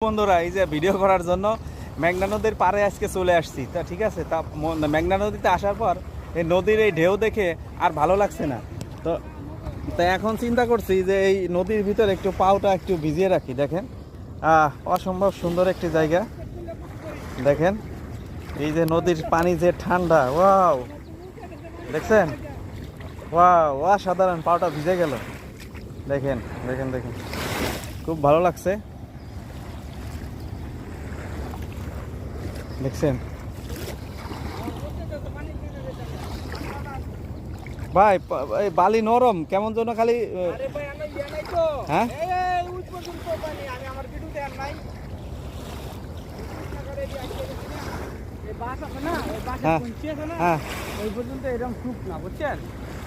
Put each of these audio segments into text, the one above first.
বন্ধুরা এই যে ভিডিও করার জন্য মেঘনা নদীর পাড়ে আজকে চলে আসছি। তা ঠিক আছে, তা মেঘনা নদীতে আসার পর এই নদীর এই ঢেউ দেখে আর ভালো লাগছে না। তো তো এখন চিন্তা করছি যে এই নদীর ভিতরে একটু পাওটা একটু ভিজিয়ে রাখি। দেখেন অসম্ভব সুন্দর একটি জায়গা। দেখেন এই যে নদীর পানি যে ঠান্ডা, ওয়াও দেখছেন, ওয়াও অসাধারণ, পাওটা ভিজে গেল। দেখেন দেখেন দেখেন, খুব ভালো লাগছে। দেখছেন ভাই, এই বালি নরম কেমন যেন খালি। হ্যাঁ এই পর্যন্ত এরকম টুক না, বুঝছেন?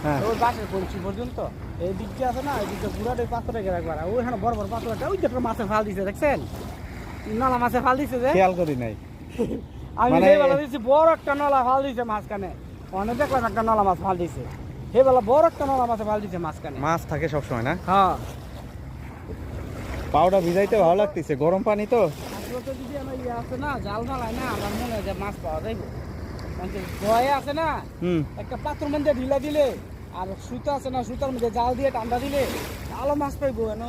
হ্যাঁ ওই বাসের কঞ্চি পর্যন্ত এই দিকটা আছে না, এই দিকটা পুরাটাই পাথরে ঘেরা একবার। ওইখানে বড় বড় পাথরটা, ওই একটা মাছে ফাল দিছে, দেখছেন? নলা মাছে ফাল দিছে যে, খেয়াল করি নাই। আমি মানে বেলা দিচ্ছি বড় একটা নলা ফাল দিছে মাঝখানে। অনেক দেখলাম একটা নলা মাছ ফাল দিছে, হে বেলা বড় একটা নলা মাছে ফাল দিছে মাঝখানে। মাছ থাকে সবসময় না। হ্যাঁ, পাউডার ভিজাইতে ভালো লাগতেছে, গরম পানি তো। আসলে তো যদি আমার ইয়ে আছে না, জাল মালায় না, আমার মনে হয় যে মাছ পাওয়া যাইব। ভয়ে আছে না, একটা পাত্র মধ্যে ঢিলা দিলে আর সুতা আছে না, সুতার মধ্যে জাল দিয়ে টান্ডা দিলে ভালো মাছ পাইবো। কেন